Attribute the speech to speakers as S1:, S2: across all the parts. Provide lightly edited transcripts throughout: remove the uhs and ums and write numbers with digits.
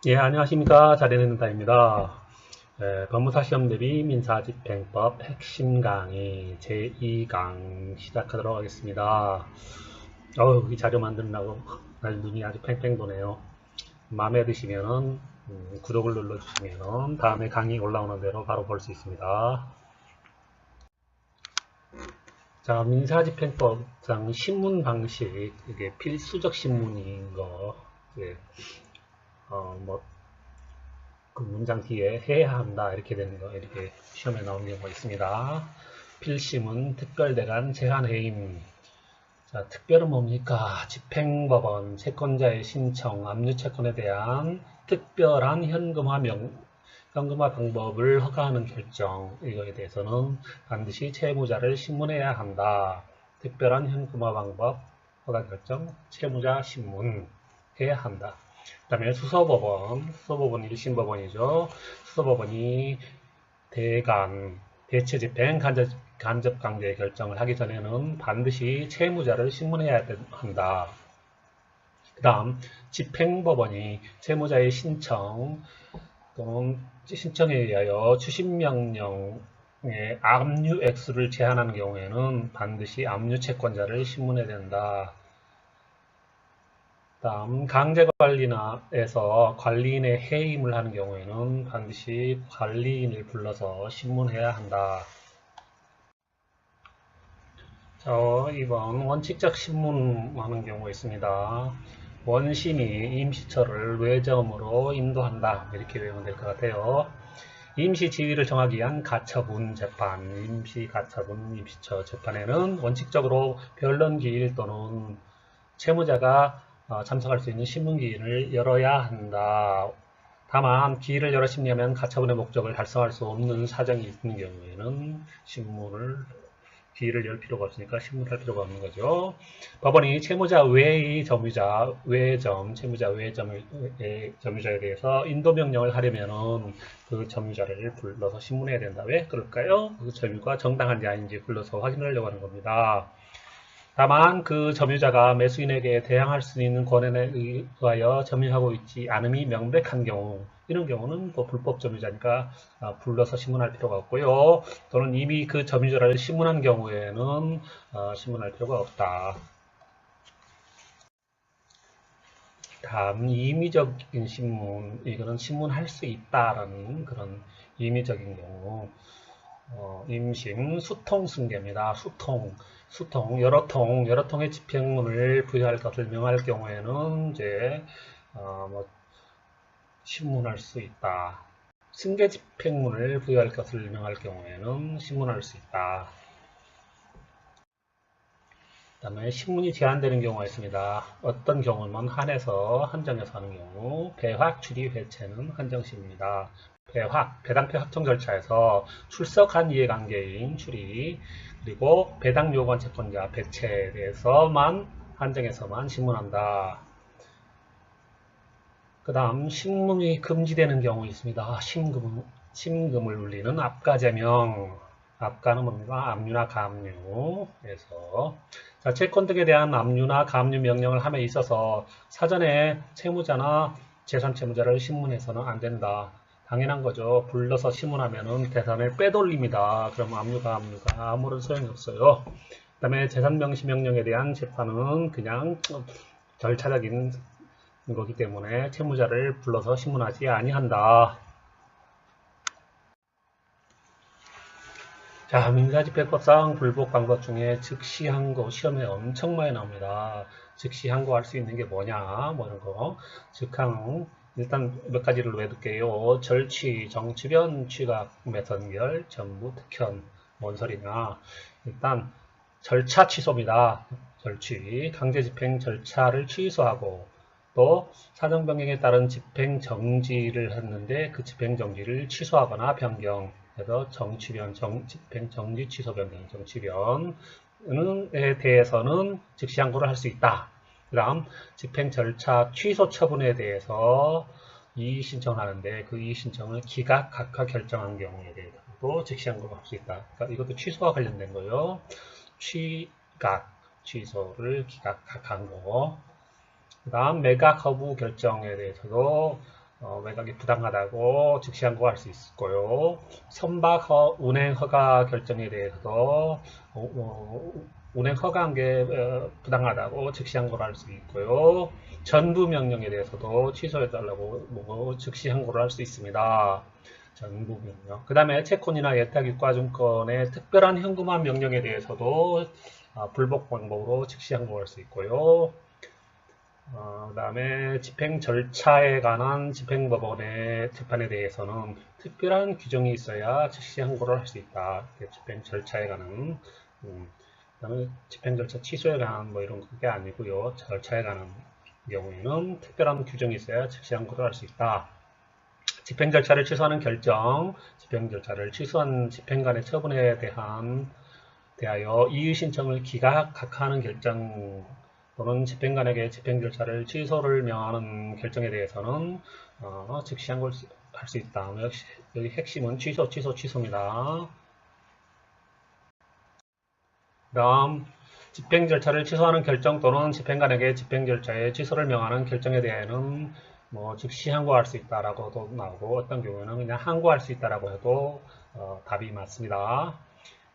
S1: 예, 안녕하십니까. 잘해낸다입니다. 법무사 시험 대비 민사집행법 핵심 강의 제2강 시작하도록 하겠습니다. 이 자료 만드느라고 눈이 아주 팽팽 도네요. 마음에 드시면은 구독을 눌러주시면 다음에 강의 올라오는 대로 바로 볼 수 있습니다. 자, 민사집행법상 신문 방식, 이게 필수적 신문인 거, 예, 뭐, 그 문장 뒤에 해야 한다 이렇게 되는 거 이렇게 시험에 나오는 경우가 있습니다. 필심은 특별대간 제한해임. 자, 특별은 뭡니까? 집행법원 채권자의 신청, 압류채권에 대한 특별한 현금화 방법을 허가하는 결정, 이거에 대해서는 반드시 채무자를 신문해야 한다. 특별한 현금화 방법 허가 결정, 채무자 신문 해야 한다. 그 다음에 수서법원 1심법원이죠. 수서법원이 대간, 대체집행, 간접강제 결정을 하기 전에는 반드시 채무자를 신문해야 한다. 그 다음, 집행법원이 채무자의 신청 또는 신청에 의하여 추심명령의 압류 액수를 제한하는 경우에는 반드시 압류 채권자를 신문해야 된다. 다음 강제관리나에서 관리인의 해임을 하는 경우에는 반드시 관리인을 불러서 신문해야 한다. 자, 이번 원칙적 신문하는 경우가 있습니다. 원심이 임시처를 외점으로 인도한다. 이렇게 외우면 될 것 같아요. 임시지위를 정하기 위한 가처분 재판, 임시가처분, 임시처 재판에는 원칙적으로 변론기일 또는 채무자가 참석할 수 있는 신문기일을 열어야 한다. 다만 기일을 열어 심리하면 가처분의 목적을 달성할 수 없는 사정이 있는 경우에는 기일을 열 필요가 없으니까 신문할 필요가 없는 거죠. 법원이 채무자 외의 점유자, 채무자 외의 점유자에 대해서 인도명령을 하려면은 그 점유자를 불러서 신문해야 된다. 왜 그럴까요? 그 점유가 정당한지 아닌지 불러서 확인하려고 하는 겁니다. 다만 그 점유자가 매수인에게 대항할 수 있는 권한에 의하여 점유하고 있지 않음이 명백한 경우, 이런 경우는 또 불법 점유자니까 불러서 신문할 필요가 없고요. 또는 이미 그 점유자를 신문한 경우에는 신문할 필요가 없다. 다음 임의적인 신문, 이거는 신문할 수 있다라는 그런 임의적인 경우. 임심, 수통승계입니다. 여러 통의 집행문을 부여할 것을 명할 경우에는 이제 신문할 수 있다. 승계 집행문을 부여할 것을 명할 경우에는 신문할 수 있다. 그 다음에 신문이 제한되는 경우가 있습니다. 어떤 경우는 한정해서 하는 경우, 배확, 출입, 회체는 한정식입니다. 배당표 확정 절차에서 출석한 이해관계인 출입, 그리고 배당 요구한 채권자 배체에 대해서만 한정해서만 신문한다. 그 다음 신문이 금지되는 경우 있습니다. 심금을 울리는 압가제명, 압가는 뭡니까? 압류나 가압류에서 채권 등에 대한 압류나 가압류 명령을 함에 있어서 사전에 채무자나 재산 채무자를 신문해서는 안 된다. 당연한 거죠. 불러서 신문하면은 계산을 빼돌립니다. 그럼 압류 가압류가 아무런 소용이 없어요. 그 다음에 재산 명시 명령에 대한 재판은 그냥 절차적인 거기 때문에 채무자를 불러서 신문하지 아니한다. 자, 민사집행법상 불복 방법 중에 즉시항고 시험에 엄청 많이 나옵니다. 즉시항고할 수 있는 게 뭐냐, 뭐 이런 거. 즉항 일단 몇 가지를 외둘게요. 절취, 정취변, 취각, 매선결, 전부, 특현. 뭔 소리냐. 일단 절차 취소입니다. 절취, 강제집행 절차를 취소하고 또 사정변경에 따른 집행정지를 했는데 그 집행정지를 취소하거나 변경해서 정취변, 집행정지 취소 변경, 정취변에 대해서는 즉시항고를 할 수 있다. 그 다음 집행절차 취소 처분에 대해서 이의신청을 하는데 그 이의신청을 기각, 각하 결정한 경우에 대해서도 즉시항고를 할 수 있다. 그러니까 이것도 취소와 관련된 거예요. 취각, 취소를 기각, 각한 거. 그 다음 매각 거부 결정에 대해서도 매각이 부당하다고 즉시 항고할 수 있고요. 선박 운행 허가 결정에 대해서도 운행 허가한 게 부당하다고 즉시 항고를 할 수 있고요. 전부 명령에 대해서도 취소해달라고 즉시 항고를 할 수 있습니다. 전부 명령. 그 다음에 채권이나 예탁유가증권의 특별한 현금화 명령에 대해서도 불복 방법으로 즉시 항고할 수 있고요. 그 다음에 집행 절차에 관한 집행법원의 재판에 대해서는 특별한 규정이 있어야 즉시 항고를 할 수 있다. 집행 절차에 관한 그다음에 집행 절차 취소에 관한 뭐 이런 게 아니고요. 절차에 관한 경우에는 특별한 규정이 있어야 즉시 항고를 할 수 있다. 집행 절차를 취소하는 결정, 집행 절차를 취소한 집행관의 처분에 대하여 이의 신청을 기각하는 결정 또는 집행관에게 집행 절차를 취소를 명하는 결정에 대해서는 즉시 항고를 할 수 있다. 여기 핵심은 취소입니다. 다음 집행 절차를 취소하는 결정 또는 집행관에게 집행 절차의 취소를 명하는 결정에 대해서는 즉시 항고할 수 있다라고도 나오고 어떤 경우에는 그냥 항고할 수 있다라고 해도 답이 맞습니다.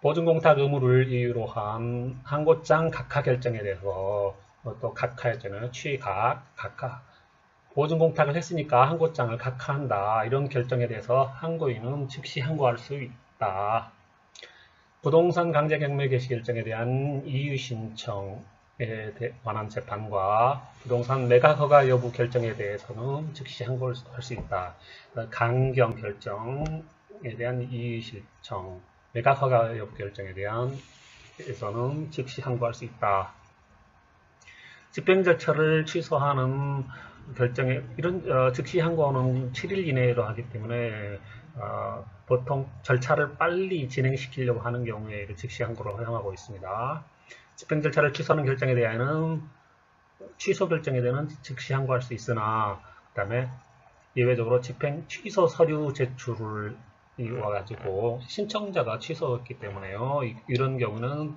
S1: 보증공탁 의무를 이유로 한 항고장 각하 결정에 대해서 또 각하였잖아요. 각하. 보증공탁을 했으니까 항고장을 각하한다. 이런 결정에 대해서 항고인은 즉시 항고할 수 있다. 부동산 강제 경매 개시 결정에 대한 이의 신청에 관한 재판과 부동산 매각 허가 여부 결정에 대해서는 즉시 항고할 수 있다. 강경 결정에 대한 이의 신청, 매각 허가 여부 결정에 대해서는 즉시 항고할 수 있다. 집행 절차를 취소하는 결정에 이런 즉시 항고는 7일 이내로 하기 때문에 보통 절차를 빨리 진행시키려고 하는 경우에 즉시 항고를 허용하고 있습니다. 집행 절차를 취소하는 결정에 대한 취소 결정에 대한 즉시 항고할 수 있으나 그 다음에 예외적으로 집행 취소 서류 제출을 와가지고 신청자가 취소했기 때문에요. 이런 경우는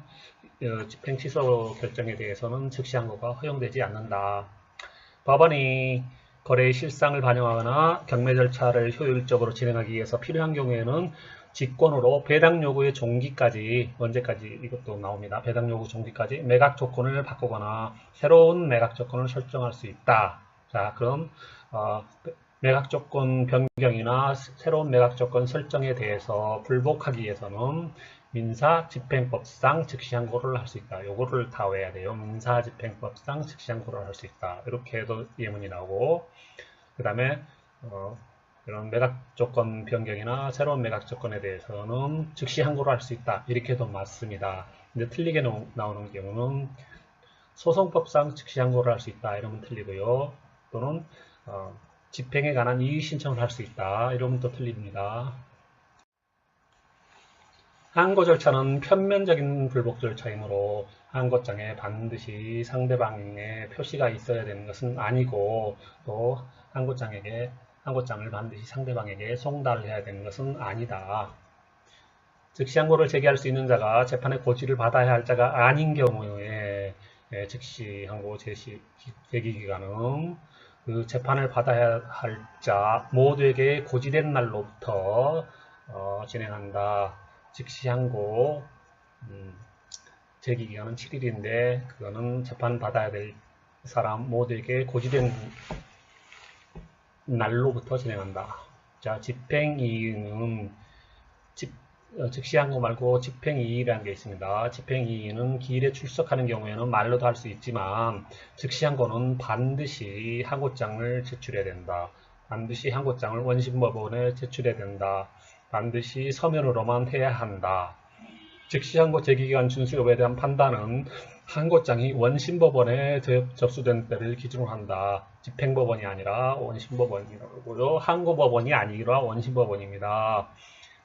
S1: 집행 취소 결정에 대해서는 즉시 항고가 허용되지 않는다. 법원이 거래의 실상을 반영하거나 경매 절차를 효율적으로 진행하기 위해서 필요한 경우에는 직권으로 배당 요구의 종기까지, 언제까지 이것도 나옵니다. 배당 요구 종기까지 매각 조건을 바꾸거나 새로운 매각 조건을 설정할 수 있다. 자, 그럼 매각 조건 변경이나 새로운 매각 조건 설정에 대해서 불복하기 위해서는 민사집행법상 즉시 항고를 할 수 있다. 요거를 다 외워야 돼요. 민사집행법상 즉시 항고를 할 수 있다. 이렇게 해도 예문이 나오고, 그 다음에 이런 매각 조건 변경이나 새로운 매각 조건에 대해서는 즉시 항고를 할 수 있다. 이렇게 해도 맞습니다. 근데 틀리게 나오는 경우는 소송법상 즉시 항고를 할 수 있다. 이러면 틀리고요. 또는 집행에 관한 이의 신청을 할 수 있다. 이러면 또 틀립니다. 항고 절차는 편면적인 불복 절차이므로 항고장에 반드시 상대방의 표시가 있어야 되는 것은 아니고 또 항고장을 반드시 상대방에게 송달을 해야 되는 것은 아니다. 즉시 항고를 제기할 수 있는 자가 재판의 고지를 받아야 할 자가 아닌 경우에 즉시 항고 제기 기간은 그 재판을 받아야 할 자 모두에게 고지된 날로부터 진행한다. 즉시 항고 제기 기간은 7일인데 그거는 재판 받아야 될 사람 모두에게 고지된 날로부터 진행한다. 자, 집행이의는 즉시 항고 말고 집행이의라는 게 있습니다. 집행이의는 기일에 출석하는 경우에는 말로도 할 수 있지만 즉시 항고는 반드시 항고장을 제출해야 된다. 반드시 항고장을 원심법원에 제출해야 된다. 반드시 서면으로만 해야 한다. 즉시 항고 제기기간 준수 여부에 대한 판단은 항고장이 원심법원에 접수된 때를 기준으로 한다. 집행법원이 아니라 원심법원이라고요. 항고법원이 아니라 원심법원입니다.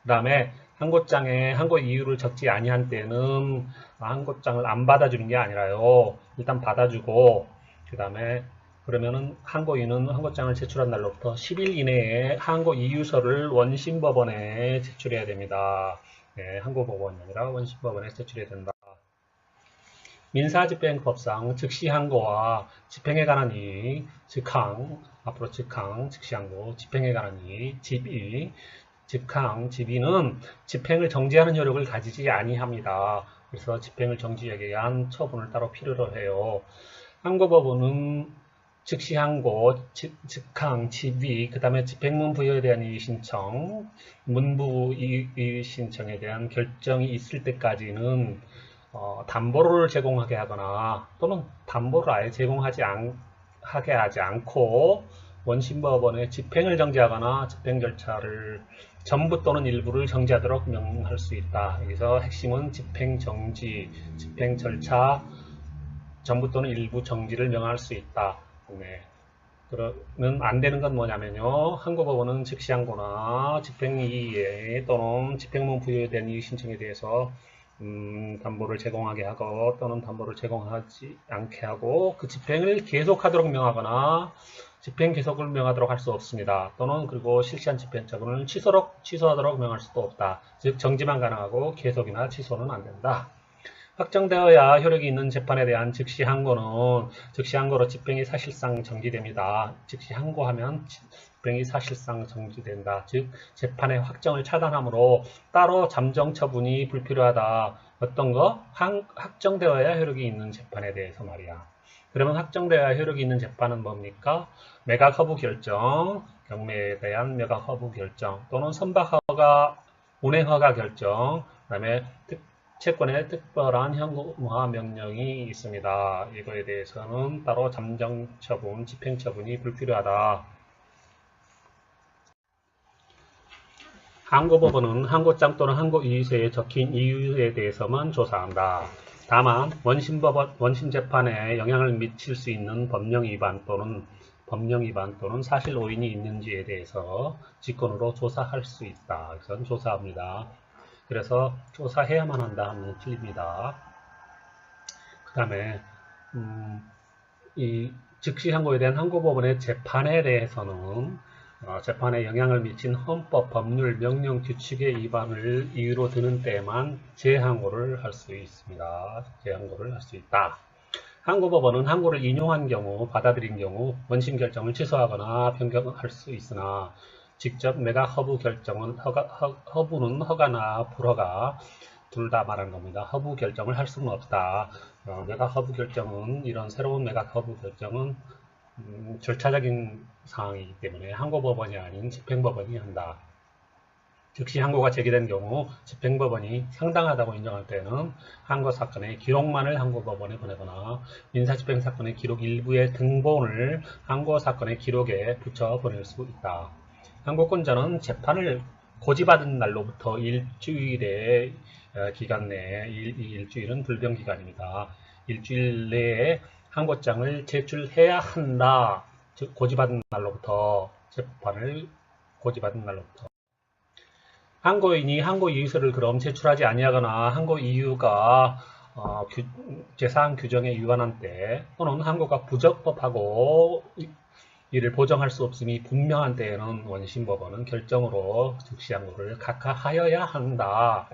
S1: 그 다음에 항고장에 항고 이유를 적지 아니한 때는 항고장을 안 받아주는 게 아니라요. 일단 받아주고 그 다음에 그러면은 항고인은 항고장을 제출한 날로부터 10일 이내에 항고 이유서를 원심법원에 제출해야 됩니다. 네, 항고법원이 아니라 원심법원에 제출해야 된다. 민사집행법상 즉시항고와 집행에 관한 이의, 즉항, 앞으로 즉항, 즉시항고, 집행에 관한 이의, 집의, 즉항, 집의는 집행을 정지하는 효력을 가지지 아니합니다. 그래서 집행을 정지하기 위한 처분을 따로 필요로 해요. 항고법원은 즉시항고, 즉항, 집의, 그 다음에 집행문 부여에 대한 이의 신청, 문부 이의 신청에 대한 결정이 있을 때까지는 담보를 제공하게 하거나 또는 담보를 아예 하게 하지 않고 원심법원에 집행을 정지하거나 집행 절차를 전부 또는 일부를 정지하도록 명할 수 있다. 여기서 핵심은 집행 정지, 집행 절차 전부 또는 일부 정지를 명할 수 있다. 네. 그러면 안 되는 건 뭐냐면요. 항고법원은 즉시항고나 집행이의 또는 집행문 부여에 대한 이의 신청에 대해서 담보를 제공하게 하고 또는 담보를 제공하지 않게 하고 그 집행을 계속하도록 명하거나 집행 계속을 명하도록 할 수 없습니다. 또는 그리고 실시한 집행 처분을 취소하도록 명할 수도 없다. 즉 정지만 가능하고 계속이나 취소는 안 된다. 확정되어야 효력이 있는 재판에 대한 즉시항고는 즉시항고로 집행이 사실상 정지됩니다. 즉시항고하면 집행이 사실상 정지된다. 즉 재판의 확정을 차단하므로 따로 잠정 처분이 불필요하다. 어떤 거? 확정되어야 효력이 있는 재판에 대해서 말이야. 그러면 확정되어야 효력이 있는 재판은 뭡니까? 매각 허부 결정, 경매에 대한 매각 허부 결정 또는 선박 허가, 운행 허가 결정, 그 다음에 채권의 특별한 현금화 명령이 있습니다. 이거에 대해서는 따로 잠정 처분, 집행 처분이 불필요하다. 항고법원은 항고장 또는 항고이의서에 적힌 이유에 대해서만 조사한다. 다만 원심재판에 영향을 미칠 수 있는 법령 위반 또는 사실 오인이 있는지에 대해서 직권으로 조사할 수 있다. 그래서 조사합니다. 그래서 조사해야만 한다 하면 틀립니다. 그 다음에 이 즉시항고에 대한 항고법원의 재판에 대해서는 재판에 영향을 미친 헌법, 법률, 명령, 규칙의 위반을 이유로 드는 때에만 재항고를 할 수 있습니다. 재항고를 할 수 있다. 항고법원은 항고를 인용한 경우, 받아들인 경우 원심 결정을 취소하거나 변경할 수 있으나 직접 매각 허부 결정은 허부는 허가나 불허가 둘 다 말하는 겁니다. 허부 결정을 할 수는 없다. 매각 허부 결정은 이런 새로운 매각 허부 결정은 절차적인 상황이기 때문에 항고법원이 아닌 집행법원이 한다. 즉시 항고가 제기된 경우 집행법원이 상당하다고 인정할 때는 항고사건의 기록만을 항고법원에 보내거나 민사집행사건의 기록 일부의 등본을 항고사건의 기록에 붙여 보낼 수 있다. 항고권자는 재판을 고지받은 날로부터 일주일의 기간 내에 일주일은 불병기간입니다. 일주일 내에 항고장을 제출해야 한다. 즉 고지받은 날로부터 재판을 고지받은 날로부터 항고인이 항고이의서를 그럼 제출하지 아니하거나 항고 이유가 제사항 규정에 위반한 때 또는 항고가 부적법하고 이를 보정할 수 없음이 분명한 때에는 원심법원은 결정으로 즉시항고를 각하하여야 한다.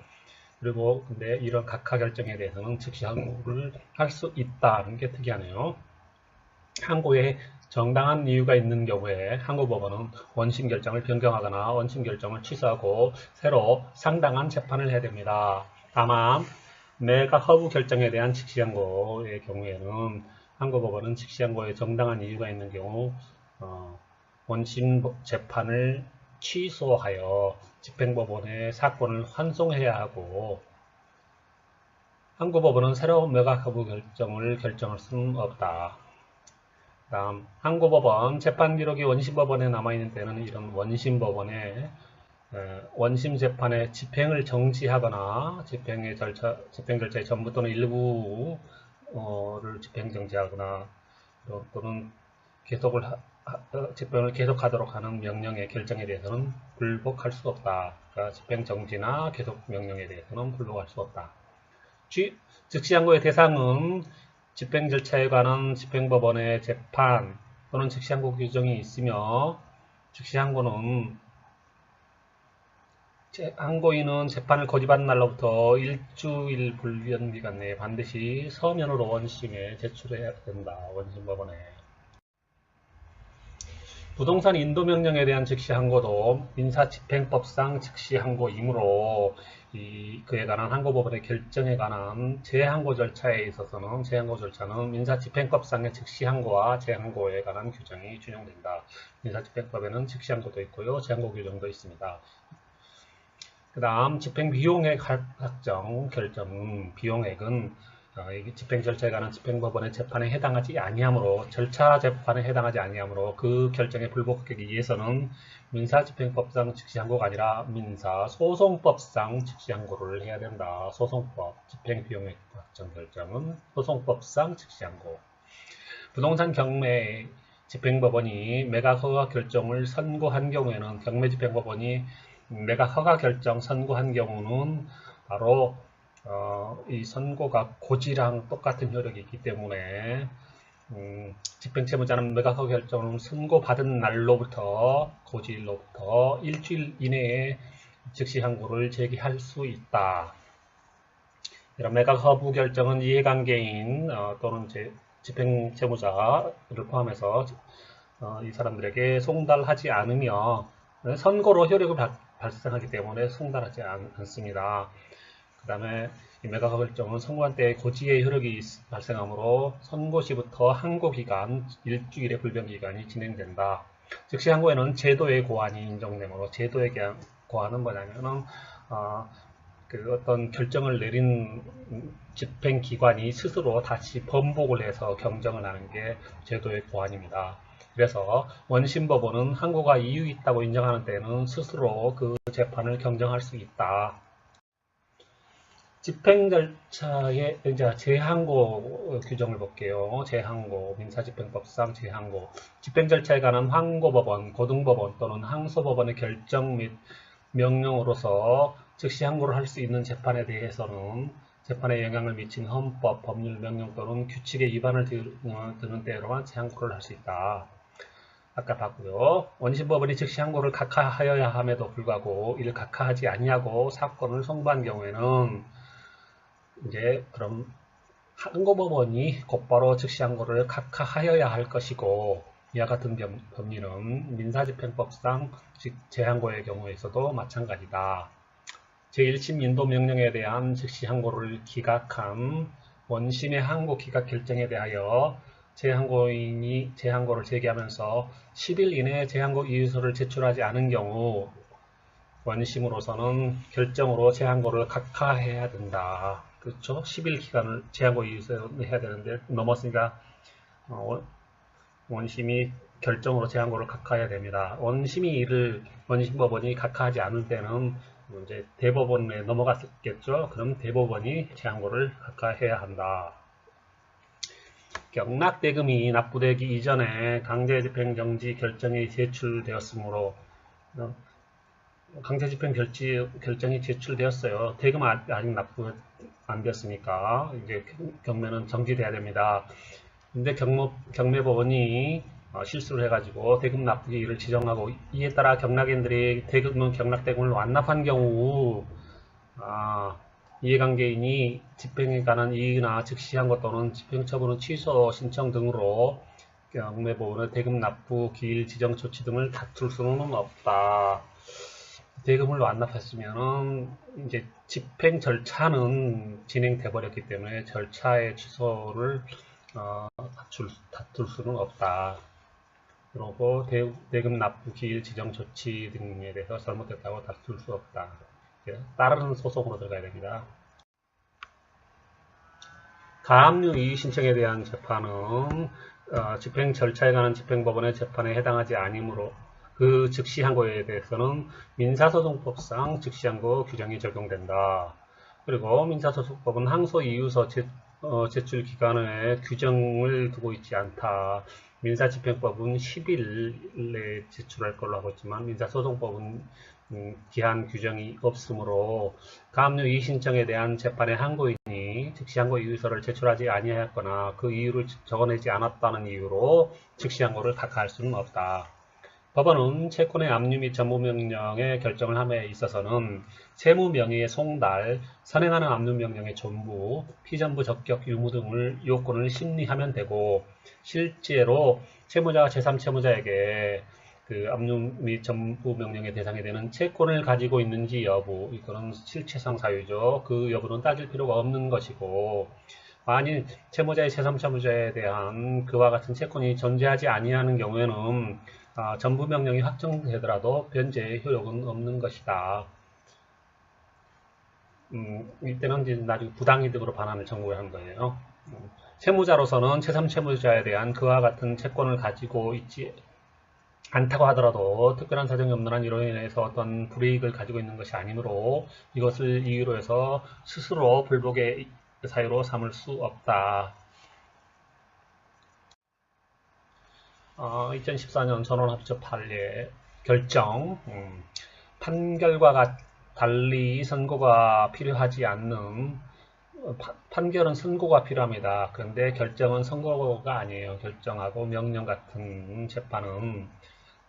S1: 그리고 근데 이런 각하 결정에 대해서는 즉시항고를 할 수 있다는 게 특이하네요. 항고에 정당한 이유가 있는 경우에 항고법원은 원심 결정을 변경하거나 원심 결정을 취소하고 새로 상당한 재판을 해야 됩니다. 다만 매각 허부 결정에 대한 즉시항고의 경우에는 항고법원은 즉시항고에 정당한 이유가 있는 경우 원심 재판을 취소하여 집행법원에 사건을 환송해야 하고 항고법원은 새로운 매각 허부 결정을 결정할 수는 없다. 다음 항고법원 재판기록이 원심법원에 남아있는 때는 이런 원심법원에 원심재판의 집행을 정지하거나 집행 절차의 전부 또는 일부를 집행정지하거나 또는 집행을 계속하도록 하는 명령의 결정에 대해서는 불복할 수 없다. 그러니까 집행정지나 계속 명령에 대해서는 불복할 수 없다. 즉시항고의 대상은 집행 절차에 관한 집행법원의 재판 또는 즉시항고 규정이 있으며 즉시항고는 항고인은 재판을 고집한 날로부터 일주일 불변 기간 내에 반드시 서면으로 원심에 제출해야 된다. 원심법원에. 부동산 인도명령에 대한 즉시 항고도 민사집행법상 즉시 항고이므로 그에 관한 항고법원의 결정에 관한 재항고 절차에 있어서는 재항고 절차는 민사집행법상의 즉시 항고와 재항고에 관한 규정이 준용된다. 민사집행법에는 즉시 항고도 있고요. 재항고 규정도 있습니다. 그 다음 집행비용액 확정 결정 비용액은 집행 절차에 관한 집행법원의 재판에 해당하지 아니하므로 절차 재판에 해당하지 아니하므로 그 결정에 불복하기 위해서는 민사집행법상 즉시항고가 아니라 민사소송법상 즉시항고를 해야 된다. 소송법 집행비용액 확정 결정은 소송법상 즉시항고. 부동산 경매 집행법원이 매각 허가 결정을 선고한 경우에는 경매집행법원이 매각 허가 결정 선고한 경우는 바로 이 선고가 고지랑 똑같은 효력이 있기 때문에 집행채무자는 매각 허가 결정을 선고받은 날로부터 고지일로부터 일주일 이내에 즉시 항고를 제기할 수 있다. 이런 매각 허부 결정은 이해관계인 또는 집행채무자를 포함해서 이 사람들에게 송달하지 않으며 선고로 효력을 발생하기 때문에 송달하지 않습니다. 그 다음에 이 매각 허가 결정은 선고한 때에 고지의 효력이 발생하므로 선고 시부터 항고기간 일주일의 불변기간이 진행된다. 즉시 항고에는 제도의 고안이 인정되므로 제도의 고안은 뭐냐면은 어떤 결정을 내린 집행기관이 스스로 다시 번복을 해서 경정을 하는 게 제도의 고안입니다. 그래서 원심법원은 항고가 이유 있다고 인정하는 때는 스스로 그 재판을 경정할 수 있다. 집행 절차의 이제 재항고 규정을 볼게요. 재항고, 민사집행법상 재항고. 집행 절차에 관한 항고법원, 고등법원 또는 항소법원의 결정 및 명령으로서 즉시 항고를 할 수 있는 재판에 대해서는 재판에 영향을 미친 헌법, 법률, 명령 또는 규칙의 위반을 드는 때로만 재항고를 할 수 있다. 아까 봤고요. 원심법원이 즉시 항고를 각하하여야 함에도 불구하고 이를 각하하지 아니하고 사건을 송부한 경우에는 이제 그럼 항고법원이 곧바로 즉시 항고를 각하하여야 할 것이고 이와 같은 법리는 민사집행법상 재항고의 경우에 있어도 마찬가지다. 제1심 인도명령에 대한 즉시 항고를 기각한 원심의 항고 기각 결정에 대하여 재항고인이 재항고를 제기하면서 10일 이내에 재항고 이유서를 제출하지 않은 경우 원심으로서는 결정으로 재항고를 각하해야 된다. 그렇죠? 10일 기간을 재항고 이유서를 해야 되는데 넘었으니까 원심이 결정으로 재항고를 각하해야 됩니다. 원심이 이를 원심법원이 각하하지 않을 때는 이제 대법원에 넘어갔겠죠. 그럼 대법원이 재항고를 각하해야 한다. 경락대금이 납부되기 이전에 강제집행정지 결정이 제출되었으므로 강제집행 결정이 제출되었어요. 대금 아직 납부 안 됐으니까 이제 경매는 정지돼야 됩니다. 근데 경매법원이 실수를 해가지고 대금 납부기일을 지정하고 이에 따라 경락인들이 경락대금을 완납한 경우 이해관계인이 집행에 관한 이의나 즉시항고 또는 집행처분의 취소 신청 등으로 경매법원의 대금 납부 기일 지정 조치 등을 다툴 수는 없다. 대금을 완납했으면은 이제 집행 절차는 진행돼 버렸기 때문에 절차의 취소를 다툴 수는 없다. 그리고 대금 납부 기일 지정 조치 등에 대해서 잘못됐다고 다툴 수 없다. 따르는 소송으로 들어가야 됩니다. 가압류 이의 신청에 대한 재판은 집행 절차에 관한 집행법원의 재판에 해당하지 아니므로 그 즉시항고에 대해서는 민사소송법상 즉시항고 규정이 적용된다. 그리고 민사소송법은 항소 이유서 제출 기간에 규정을 두고 있지 않다. 민사집행법은 10일 내에 제출할 걸로 하고 있지만 민사소송법은 기한 규정이 없으므로 가압류 이의 신청에 대한 재판의 항고인이 즉시항고 이유서를 제출하지 아니하였거나 그 이유를 적어내지 않았다는 이유로 즉시항고를 각하할 수는 없다. 법원은 채권의 압류 및 전부명령의 결정을 함에 있어서는 채무명의의 송달, 선행하는 압류명령의 전부, 피전부 적격 유무 등을 요건을 심리하면 되고 실제로 채무자가 제3채무자에게 그 압류 및 전부명령의 대상이 되는 채권을 가지고 있는지 여부, 이거는 실체상 사유죠. 그 여부는 따질 필요가 없는 것이고 만일 채무자의 제3채무자에 대한 그와 같은 채권이 존재하지 아니하는 경우에는 전부명령이 확정되더라도 변제의 효력은 없는 것이다. 이때는 이제 나중에 부당이득으로 반환을 청구하는 거예요. 채무자로서는 제3채무자에 대한 그와 같은 채권을 가지고 있지 않다고 하더라도 특별한 사정이 없는 한 이로 인해서 어떤 불이익을 가지고 있는 것이 아니므로 이것을 이유로 해서 스스로 불복의 사유로 삼을 수 없다. 2014년 전원합의체 판례 결정, 판결과 달리 선고가 필요하지 않는, 판결은 선고가 필요합니다. 그런데 결정은 선고가 아니에요. 결정하고 명령 같은 재판은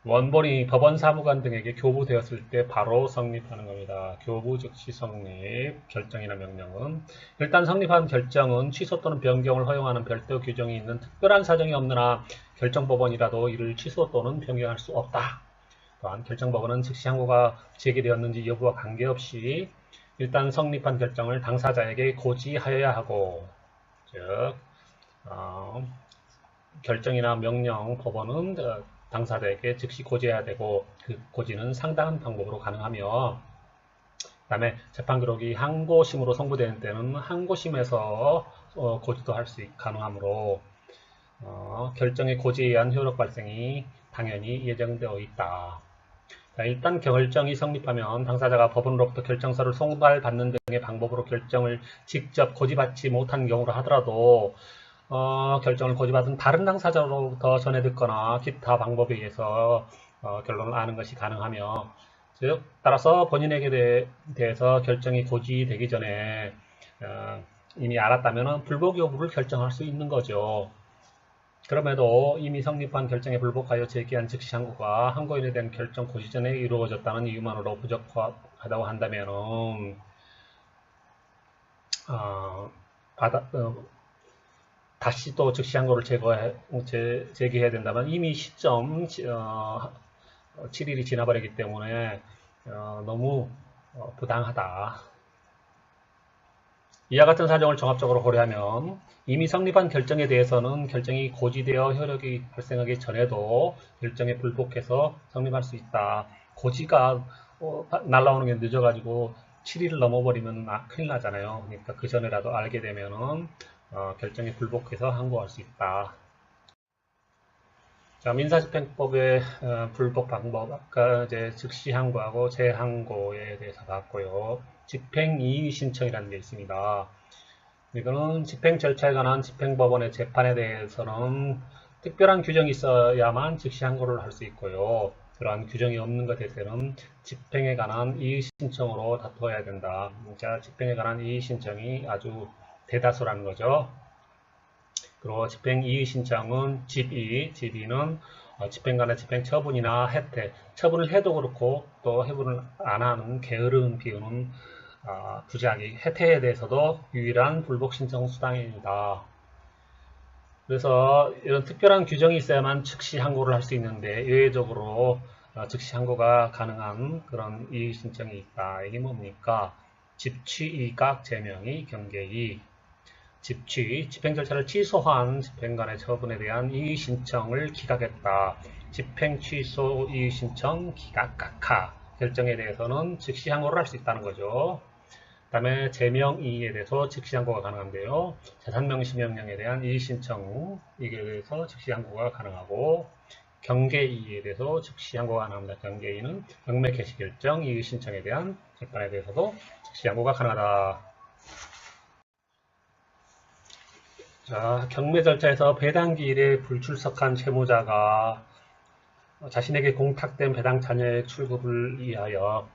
S1: 원본이 법원 사무관 등에게 교부되었을 때 바로 성립하는 겁니다. 교부 즉시 성립, 결정이나 명령은. 일단 성립한 결정은 취소 또는 변경을 허용하는 별도 규정이 있는 특별한 사정이 없는 한 결정법원이라도 이를 취소 또는 변경할 수 없다. 또한 결정법원은 즉시 항고가 제기되었는지 여부와 관계없이 일단 성립한 결정을 당사자에게 고지하여야 하고, 즉 결정이나 명령 법원은 당사자에게 즉시 고지해야 되고 그 고지는 상당한 방법으로 가능하며 그 다음에 재판기록이 항고심으로 송부되는 때는 항고심에서 고지도 할 수 가능하므로 결정의 고지에 의한 효력 발생이 당연히 예정되어 있다. 자, 일단 결정이 성립하면 당사자가 법원으로부터 결정서를 송달받는 등의 방법으로 결정을 직접 고지받지 못한 경우라 하더라도 결정을 고지받은 다른 당사자로부터 전해 듣거나 기타 방법에 의해서 결론을 아는 것이 가능하며, 즉 따라서 본인에게 대해서 결정이 고지되기 전에 이미 알았다면 불복 여부를 결정할 수 있는 거죠. 그럼에도 이미 성립한 결정에 불복하여 제기한 즉시 항고가 항고인에 대한 결정 고지 전에 이루어졌다는 이유만으로 부적하다고 한다면 다시 또 즉시 항고를 제기해야 된다면 이미 시점 7일이 지나버리기 때문에 너무 부당하다. 이와 같은 사정을 종합적으로 고려하면 이미 성립한 결정에 대해서는 결정이 고지되어 효력이 발생하기 전에도 결정에 불복해서 성립할 수 있다. 고지가 날라오는 게 늦어가지고 7일을 넘어버리면 큰일 나잖아요. 그러니까 그 전에라도 알게 되면은 결정에 불복해서 항고할 수 있다. 자, 민사집행법의 불복 방법, 아까 이제 즉시 항고하고 재항고에 대해서 봤고요. 집행이의 신청이라는 게 있습니다. 이거는 집행 절차에 관한 집행법원의 재판에 대해서는 특별한 규정이 있어야만 즉시 항고를 할 수 있고요. 그러한 규정이 없는 것에 대해서는 집행에 관한 이의 신청으로 다투어야 된다. 자, 집행에 관한 이의 신청이 아주 대다수라는 거죠. 그리고 집행 이의 신청은 집의는 집행관의 집행 처분이나 혜택, 처분을 해도 그렇고 또 해분을 안 하는 게으름 피우는 부작위, 혜택에 대해서도 유일한 불복 신청 수단입니다. 그래서 이런 특별한 규정이 있어야만 즉시 항고를 할 수 있는데 예외적으로 즉시 항고가 가능한 그런 이의 신청이 있다. 이게 뭡니까? 집취이각 제명의 경계의, 집취, 집행 절차를 취소한 집행관의 처분에 대한 이의 신청을 기각했다. 집행 취소 이의 신청 기각 각하 결정에 대해서는 즉시 항고를 할 수 있다는 거죠. 그 다음에 제명이의에 대해서 즉시 항고가 가능한데요. 재산명시명령에 대한 이의 신청 이에 대해서 즉시 항고가 가능하고, 경계이의에 대해서 즉시 항고가 가능합니다. 경계이의는 경매 개시 결정 이의 신청에 대한 재판에 대해서도 즉시 항고가 가능하다. 자, 경매 절차에서 배당기일에 불출석한 채무자가 자신에게 공탁된 배당 잔여액 출급을 위하여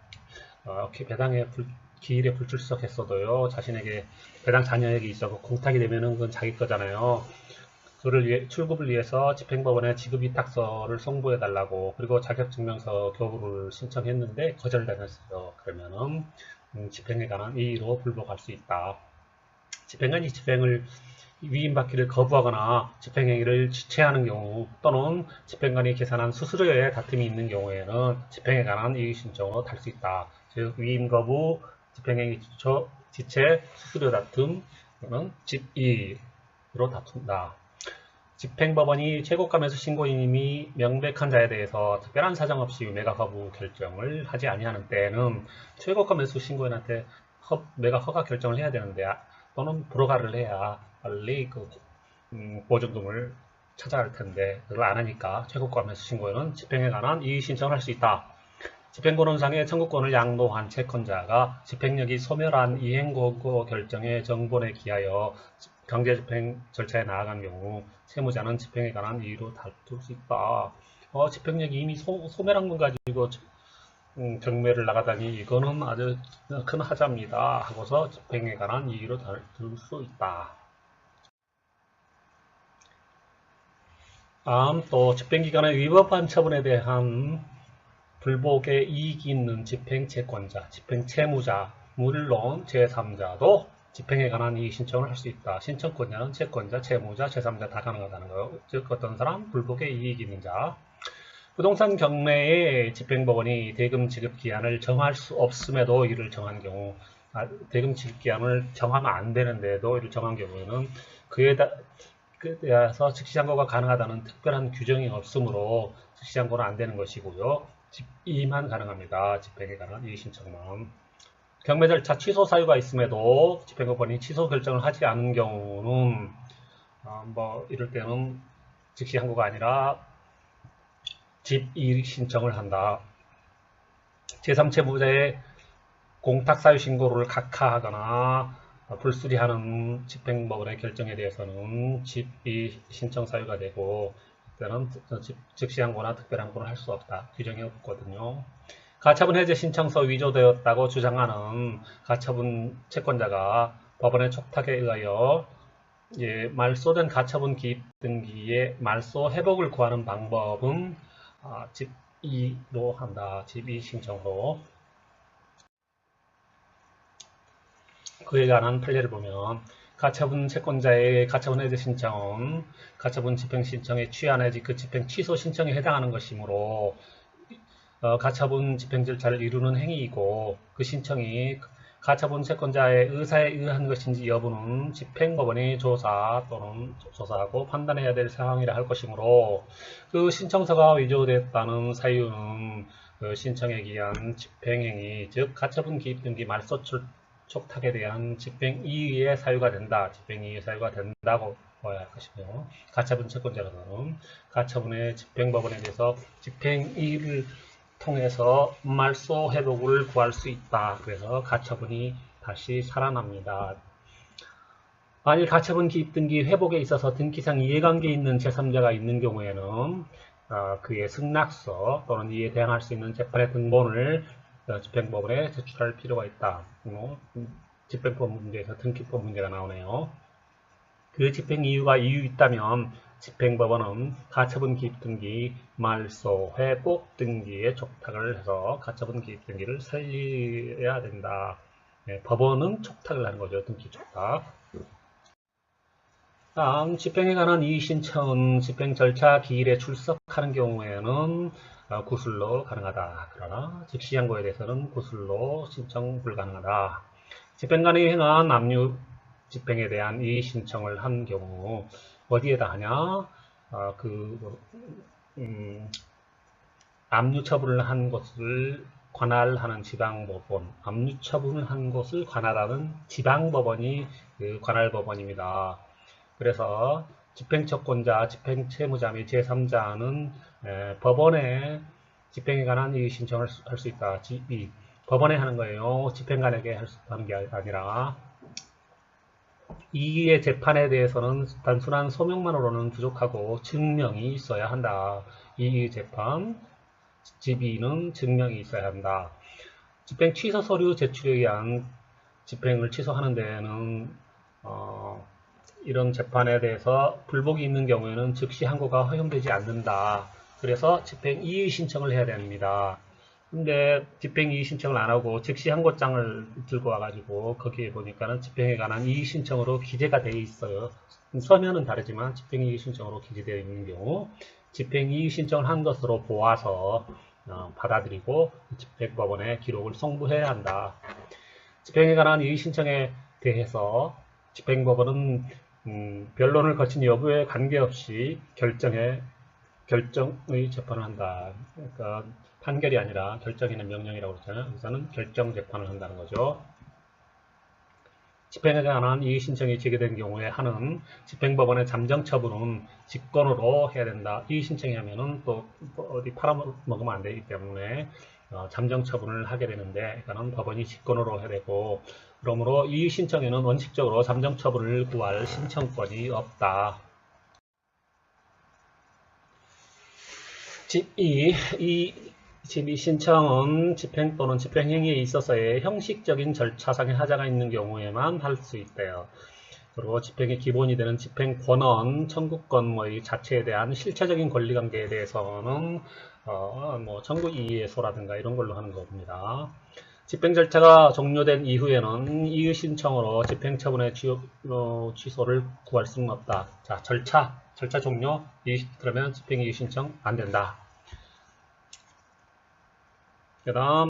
S1: 배당의 기일에 불출석했어도요, 자신에게 배당 잔여액이 있어서 공탁이 되면은 그건 자기 거잖아요. 출급을 위해서 집행법원에 지급위탁서를 송부해달라고, 그리고 자격증명서 교부를 신청했는데 거절당했어요. 그러면은 집행에 관한 이의로 불복할 수 있다. 집행관이 집행을 위임받기를 거부하거나 집행행위를 지체하는 경우, 또는 집행관이 계산한 수수료에 다툼이 있는 경우에는 집행에 관한 이의 신청으로 탈 수 있다. 즉 위임 거부, 집행행위 지체, 수수료 다툼 또는 집이의로 다툰다. 집행법원이 최고감에서 신고인이 명백한 자에 대해서 특별한 사정 없이 매각 거부 결정을 하지 아니하는 때에는 최고감에서 신고인한테 매각 허가 결정을 해야 되는데, 또는 불허가를 해야 빨리 보증금을 찾아야 할 텐데 그걸 안 하니까 최고감에서 신고인은 집행에 관한 이의 신청을 할 수 있다. 집행권원상의 청구권을 양도한 채권자가 집행력이 소멸한 이행고고 결정의 정본에 기하여 강제집행 절차에 나아간 경우 채무자는 집행에 관한 이의로 다툴 수 있다. 집행력이 이미 소멸한 건 가지고 경매를 나가다니 이거는 아주 큰 하자입니다 하고서 집행에 관한 이의로 다툴 수 있다. 다음 또 집행기관의 위법한 처분에 대한 불복의 이익이 있는 집행채권자, 집행채무자, 물론 제3자도 집행에 관한 이의 신청을 할 수 있다. 신청권자는 채권자, 채무자, 제3자 다 가능하다는 거예요. 즉 어떤 사람? 불복의 이익이 있는 자. 부동산 경매에 집행법원이 대금 지급 기한을 정할 수 없음에도 이를 정한 경우, 대금 지급 기한을 정하면 안 되는데도 이를 정한 경우에는 그에 대해서 즉시항고가 가능하다는 특별한 규정이 없으므로 즉시항고는 안 되는 것이고요. 집이만 가능합니다. 집행에 관한 이의 신청만. 경매 절차 취소 사유가 있음에도 집행법원이 취소 결정을 하지 않은 경우는 이럴 때는 즉시항고가 아니라 집이의 신청을 한다. 제3채무자의 공탁사유 신고를 각하하거나 불수리하는 집행법원의 결정에 대해서는 집이의 신청 사유가 되고, 그때는 즉시항고나 특별항고를 할 수 없다. 규정이 없거든요. 가처분 해제 신청서 위조되었다고 주장하는 가처분 채권자가 법원의 촉탁에 의하여 말소된 가처분 기입 등기의 말소 회복을 구하는 방법은 집이로 한다. 집이 신청으로. 그에 관한 판례를 보면 가처분 채권자의 가처분 해제 신청은 가처분 집행 신청의 취하 내지 그 집행 취소 신청에 해당하는 것이므로 가처분 집행 절차를 이루는 행위이고, 그 신청이 가처분 채권자의 의사에 의한 것인지 여부는 집행법원이 조사 또는 조사하고 판단해야 될 상황이라 할 것이므로, 그 신청서가 위조됐다는 사유는 그 신청에 기한 집행행위, 즉 가처분 기입 등기 말소 촉탁에 대한 집행이의의 사유가 된다. 집행이의의 사유가 된다고 봐야 할 것이며, 가처분 채권자로서는 가처분의 집행법원에 대해서 집행이의를 통해서 말소 회복을 구할 수 있다. 그래서 가처분이 다시 살아납니다. 만일 가처분 기입 등기 회복에 있어서 등기상 이해관계 있는 제3자가 있는 경우에는 그의 승낙서 또는 이에 대항할 수 있는 재판의 등본을 집행법원에 제출할 필요가 있다. 집행법 문제에서 등기법 문제가 나오네요. 그 집행 이유가 있다면 집행법원은 가처분 기입 등기, 말소, 회복 등기에 촉탁을 해서 가처분 기입 등기를 살려야 된다. 법원은 촉탁을 하는 거죠. 등기 촉탁. 다음 집행에 관한 이의 신청은 집행 절차 기일에 출석하는 경우에는 구술로 가능하다. 그러나 즉시항고에 대해서는 구술로 신청 불가능하다. 집행관이 행한 압류 집행에 대한 이의 신청을 한 경우 어디에다 하냐? 압류 처분을 한 것을 관할하는 지방법원, 압류 처분을 한 것을 관할하는 지방법원이 그 관할법원입니다. 그래서 집행채권자, 집행채무자 및 제3자는 법원에 집행에 관한 이의 신청을 할 수 있다. 법원에 하는 거예요. 집행관에게 하는 게 아니라. 이의 재판에 대해서는 단순한 소명만으로는 부족하고 증명이 있어야 한다. 이의 재판, 집의는 증명이 있어야 한다. 집행 취소 서류 제출에 의한 집행을 취소하는 데에는 이런 재판에 대해서 불복이 있는 경우에는 즉시 항고가 허용되지 않는다. 그래서 집행 이의 신청을 해야 됩니다. 근데 집행 이의 신청을 안 하고 즉시 항고장을 들고 와가지고 거기에 보니까는 집행에 관한 이의 신청으로 기재가 되어 있어요. 서면은 다르지만 집행 이의 신청으로 기재되어 있는 경우 집행 이의 신청을 한 것으로 보아서 받아들이고 집행법원에 기록을 송부해야 한다. 집행에 관한 이의 신청에 대해서 집행법원은 변론을 거친 여부에 관계없이 결정의 재판을 한다. 그러니까 판결이 아니라 결정이나 명령이라고 그러잖아요. 여기서는 결정 재판을 한다는 거죠. 집행에 관한 이의 신청이 제기된 경우에 하는 집행법원의 잠정 처분은 직권으로 해야 된다. 이의 신청이 하면은 또 어디 팔아먹으면 안 되기 때문에 잠정 처분을 하게 되는데, 이거는 법원이 직권으로 해야 되고, 그러므로 이의 신청에는 원칙적으로 잠정 처분을 구할 신청권이 없다. 집의 신청은 집행 또는 집행행위에 있어서의 형식적인 절차상의 하자가 있는 경우에만 할 수 있대요. 그리고 집행의 기본이 되는 집행권원, 청구권의 자체에 대한 실체적인 권리관계에 대해서는 뭐 청구이의소라든가 이런 걸로 하는 겁니다. 집행 절차가 종료된 이후에는 이의 신청으로 집행 처분의 취소를 구할 수는 없다. 자, 절차 종료. 그러면 집행 이의 신청 안 된다. 그 다음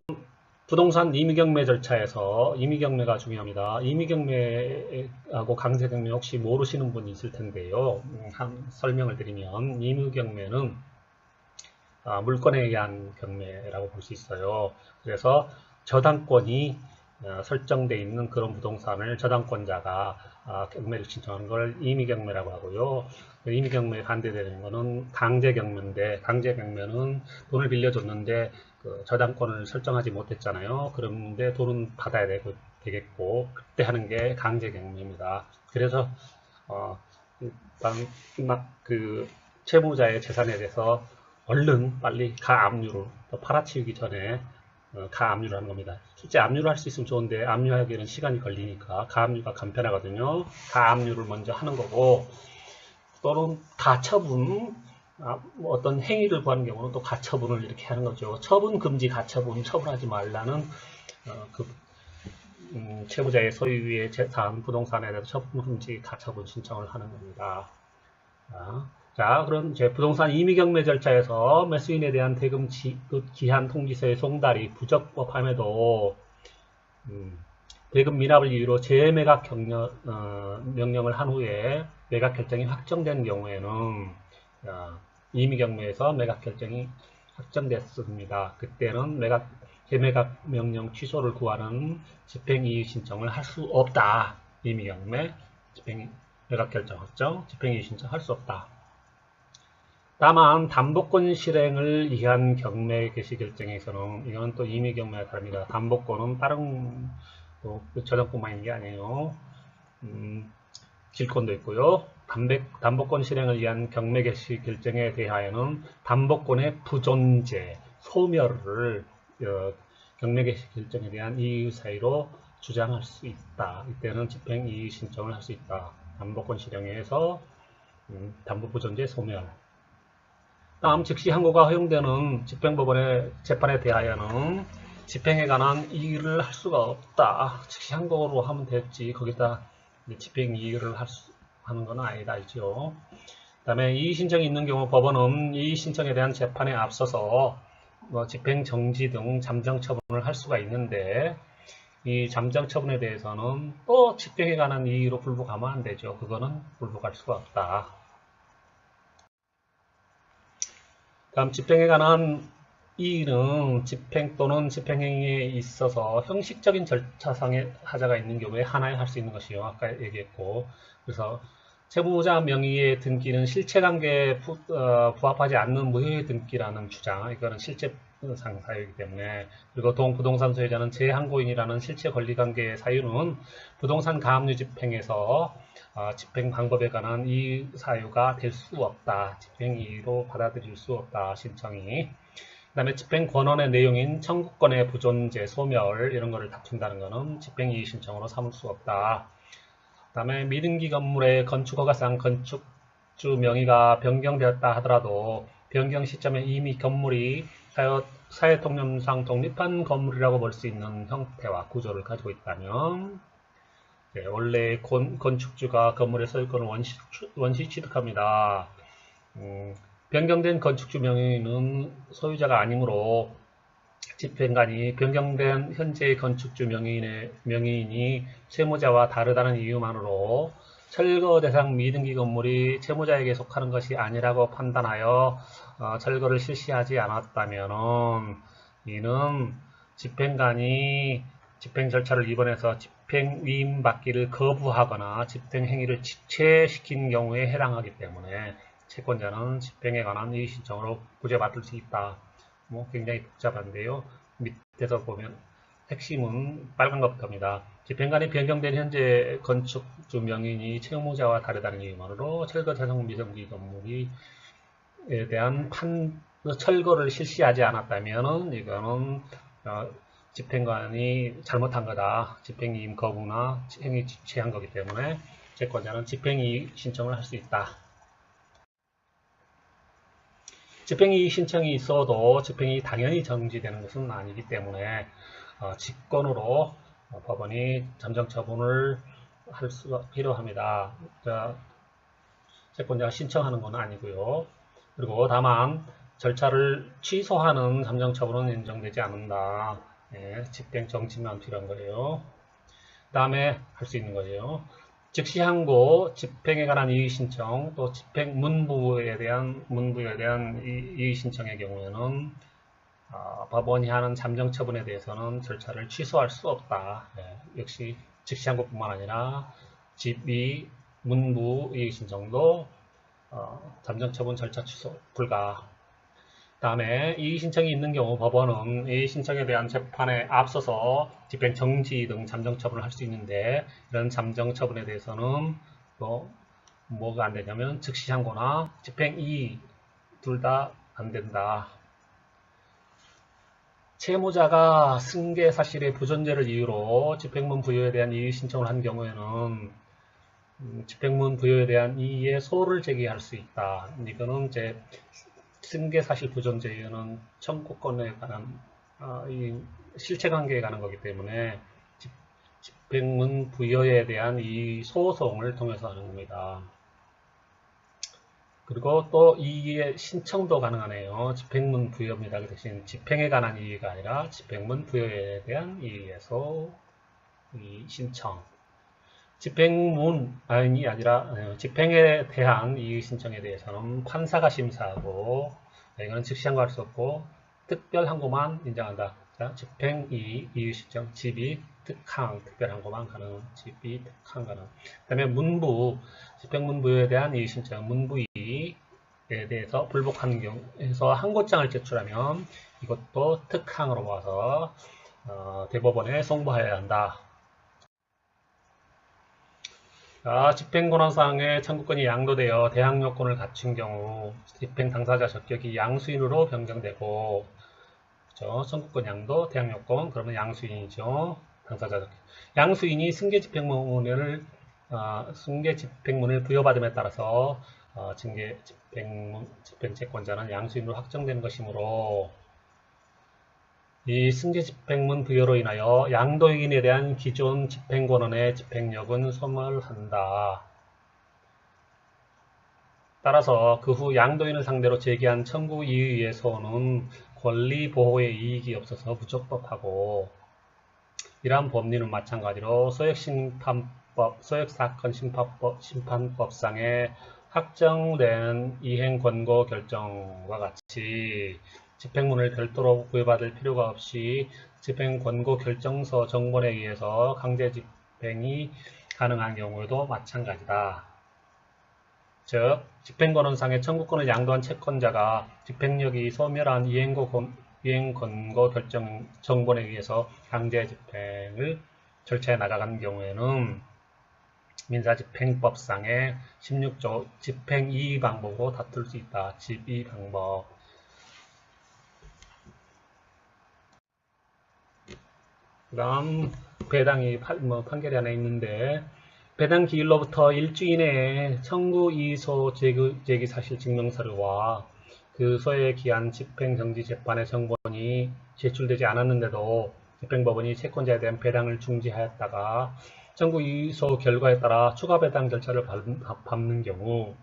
S1: 부동산 임의경매 절차에서 임의경매가 중요합니다. 임의경매하고 강제경매 혹시 모르시는 분이 있을 텐데요. 설명을 드리면 임의경매는 물건에 의한 경매라고 볼 수 있어요. 그래서 저당권이 설정되어 있는 그런 부동산을 저당권자가 경매를 신청하는 걸 임의경매라고 하고요. 임의경매에 반대되는 것은 강제경매인데, 강제경매는 돈을 빌려줬는데 저당권을 설정하지 못했잖아요. 그런데 돈은 받아야 되겠고, 그때 하는 게 강제경매입니다. 그래서 일단 그 채무자의 재산에 대해서 얼른 빨리 가압류를 팔아치우기 전에 가압류를 하는 겁니다. 실제 압류를 할 수 있으면 좋은데 압류하기에는 시간이 걸리니까 가압류가 간편하거든요. 가압류를 먼저 하는 거고, 또는 가처분, 어떤 행위를 구하는 경우는 또 가처분을 이렇게 하는 거죠. 처분 금지 가처분, 처분하지 말라는 채무자의 소유의 재산, 부동산에 대해서 처분 금지 가처분 신청을 하는 겁니다. 자, 그럼 이제 부동산 임의경매 절차에서 매수인에 대한 대금 기한 통지서의 송달이 부적법함에도 대금 미납을 이유로 재매각 명령을 한 후에 매각 결정이 확정된 경우에는 임의경매에서 매각 결정이 확정됐습니다. 그때는 재매각 명령 취소를 구하는 집행이의 신청을 할 수 없다. 임의경매, 매각 결정 확정, 집행이의 신청 할 수 없다. 다만 담보권 실행을 위한 경매 개시 결정에서는, 이거는 또 임의경매와 다릅니다. 담보권은 다른 저당권만 있는 게 아니에요. 질권도 있고요. 담보권 실행을 위한 경매 개시 결정에 대하여는 담보권의 부존재, 소멸을 경매 개시 결정에 대한 이의 사유로 주장할 수 있다. 이때는 집행 이의 신청을 할 수 있다. 담보권 실행에서 담보 부존재, 소멸. 다음 즉시 항고가 허용되는 집행법원의 재판에 대하여는 집행에 관한 이의를 할 수가 없다. 즉시 항고로 하면 됐지. 거기다 집행 이의를 하는 건 아니다. 그 다음에 이의 신청이 있는 경우 법원은 이의 신청에 대한 재판에 앞서서 집행 정지 등 잠정 처분을 할 수가 있는데, 이 잠정 처분에 대해서는 또 집행에 관한 이의로 불복하면 안 되죠. 그거는 불복할 수가 없다. 다음 집행에 관한 이의는 집행 또는 집행행위에 있어서 형식적인 절차상의 하자가 있는 경우에 하나에 할 수 있는 것이요. 아까 얘기했고, 그래서 채무자 명의의 등기는 실체관계에 부합하지 않는 무효의 등기라는 주장, 이거는 실체상 사유이기 때문에, 그리고 부동산 소유자는 재항고인이라는 실체 권리관계의 사유는 부동산 가압류 집행에서 집행 방법에 관한 이 사유가 될 수 없다. 집행이의로 받아들일 수 없다. 신청이. 그 다음에 집행 권원의 내용인 청구권의 부존재, 소멸 이런 거를 다툰다는 것은 집행이의 신청으로 삼을 수 없다. 다음에 미등기 건물의 건축허가상 건축주 명의가 변경되었다 하더라도 변경 시점에 이미 건물이 사회통념상 독립한 건물이라고 볼 수 있는 형태와 구조를 가지고 있다면 원래 건축주가 건물의 소유권을 원시 취득합니다. 변경된 건축주 명의는 소유자가 아니므로 집행관이 변경된 현재의 건축주 명의인이 채무자와 다르다는 이유만으로 철거 대상 미등기 건물이 채무자에게 속하는 것이 아니라고 판단하여 철거를 실시하지 않았다면 이는 집행관이 집행 절차를 위반해서 집행 위임받기를 거부하거나 집행행위를 지체시킨 경우에 해당하기 때문에 채권자는 집행에 관한 이의신청으로 구제받을 수 있다. 굉장히 복잡한데요. 밑에서 보면 핵심은 빨간 것부터입니다. 집행관이 변경된 현재 건축주 명의인이 채무자와 다르다는 이유만으로 철거 대상 미등기 건물에 대한 철거를 실시하지 않았다면 이거는 집행관이 잘못한 거다. 집행이임 거부나 행위 지체한 거기 때문에 채권자는 집행이의 신청을 할 수 있다. 집행이의 신청이 있어도 집행이 당연히 정지되는 것은 아니기 때문에 직권으로 법원이 잠정처분을 할 수가 필요합니다. 채권자가 신청하는 건 아니고요. 그리고 다만 절차를 취소하는 잠정처분은 인정되지 않는다. 집행 정지만 필요한 거예요. 그 다음에 할 수 있는 거죠. 즉시 항고, 집행에 관한 이의신청, 또 집행 문부에 대한 이의신청의 경우에는 법원이 하는 잠정처분에 대해서는 절차를 취소할 수 없다. 역시 즉시 항고뿐만 아니라 집의 문부 이의신청도 잠정처분 절차 취소 불가. 다음에 이의신청이 있는 경우 법원은 이의신청에 대한 재판에 앞서서 집행정지 등 잠정처분을 할 수 있는데 이런 잠정처분에 대해서는 또 뭐가 안 되냐면 즉시항고나 집행이의 둘 다 안 된다. 채무자가 승계 사실의 부존재를 이유로 집행문 부여에 대한 이의신청을 한 경우에는 집행문 부여에 대한 이의에 소를 제기할 수 있다. 이거는 이제 승계사실 부존재 이유는 청구권에 관한 이 실체관계에 관한 거기 때문에 집행문 부여에 대한 이 소송을 통해서 하는 겁니다. 그리고 또 이의 신청도 가능하네요. 집행문 부여입니다. 그 대신 집행에 관한 이의가 아니라 집행문 부여에 대한 이의에서 이 신청. 집행문이 아니라 집행에 대한 이의 신청에 대해서는 판사가 심사하고 이거는 즉시 항고할 수 없고 특별 항고만 인정한다. 자, 집행이의, 이의 신청, 집의, 특항, 특별 항고만 가능, 집의, 특항 가능. 그 다음에 문부, 집행문 부여에 대한 이의 신청, 문부이에 대해서 불복하는 경우에서 항고장을 제출하면 이것도 특항으로 모아서 대법원에 송부해야 한다. 집행권한상의 청구권이 양도되어 대항요건을 갖춘 경우 집행 당사자 적격이 양수인으로 변경되고 그렇죠? 청구권 양도, 대항요건 그러면 양수인이죠. 당사자 적격. 양수인이 승계 집행문을 부여받음에 따라서 집행채권자는 양수인으로 확정되는 것이므로 이 승계 집행문 부여로 인하여 양도인에 대한 기존 집행권원의 집행력은 소멸한다. 따라서 그 후 양도인을 상대로 제기한 청구 이의의 소는 권리보호에 이익이 없어서 부적법하고 이러한 법리는 마찬가지로 소액사건심판법상에 확정된 이행권고 결정과 같이 집행문을 별도로 부여받을 필요가 없이 집행권고 결정서 정본에 의해서 강제 집행이 가능한 경우에도 마찬가지다. 즉, 집행권원상의 청구권을 양도한 채권자가 집행력이 소멸한 이행권고 결정 정본에 의해서 강제 집행을 절차에 나가간 경우에는 민사집행법상의 16조 집행이의 방법으로 다툴 수 있다. 집의 방법. 그 다음 배당이 판결이 하나 있는데 배당 기일로부터 일주 이내에 청구 이소 제기 사실 증명서류와 그 소에 기한 집행정지 재판의 정본이 제출되지 않았는데도 집행법원이 채권자에 대한 배당을 중지하였다가 청구 이소 결과에 따라 추가 배당 절차를 밟는 경우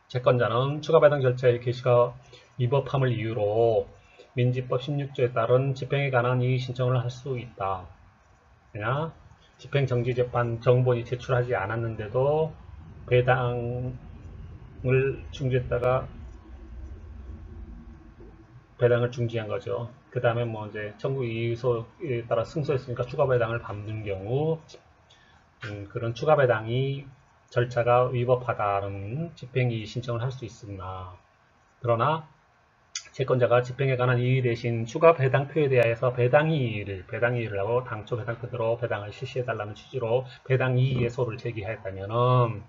S1: 채권자는 추가 배당 절차의 개시가 위법함을 이유로 민지법 16조에 따른 집행에 관한 이의 신청을 할 수 있다. 그냥 집행정지재판 정본이 제출하지 않았는데도 배당을 중지했다가 배당을 중지한 거죠. 그 다음에 뭐 이제 청구 이의소에 따라 승소했으니까 추가 배당을 밟는 경우 그런 추가 배당이 절차가 위법하다는 집행이의 신청을 할 수 있으나 그러나 채권자가 집행에 관한 이의 대신 추가 배당표에 대하여서 배당이의를 하고 당초 배당표대로 배당을 실시해달라는 취지로 배당이의소를 제기하였다면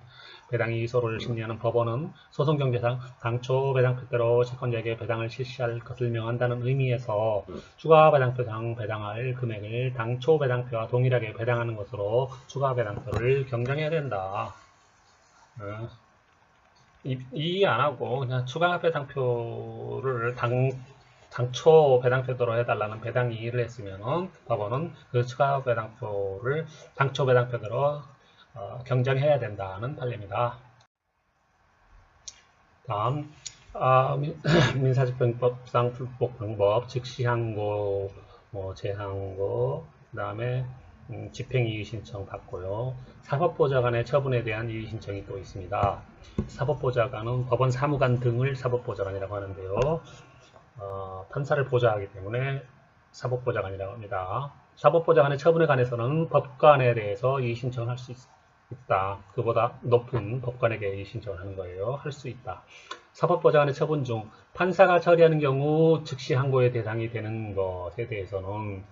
S1: 배당이의소를 심리하는 법원은 소송정지상 당초 배당표대로 채권자에게 배당을 실시할 것을 명한다는 의미에서 추가 배당표상 배당할 금액을 당초 배당표와 동일하게 배당하는 것으로 추가 배당표를 경정해야 된다. 이의 안 하고 그냥 추가 배당표를 당초 배당표대로 해달라는 배당 이의를 했으면 법원은 그 추가 배당표를 당초 배당표대로 경정해야 된다는 판례입니다. 다음 민사집행법상 불복 방법, 즉시항고, 재항고, 그 다음에 집행이의 신청 받고요. 사법보좌관의 처분에 대한 이의 신청이 또 있습니다. 사법보좌관은 법원 사무관 등을 사법보좌관이라고 하는데요. 판사를 보좌하기 때문에 사법보좌관이라고 합니다. 사법보좌관의 처분에 관해서는 법관에 대해서 이의 신청을 할 수 있다. 그보다 높은 법관에게 이의 신청을 하는 거예요. 할 수 있다. 사법보좌관의 처분 중 판사가 처리하는 경우 즉시 항고의 대상이 되는 것에 대해서는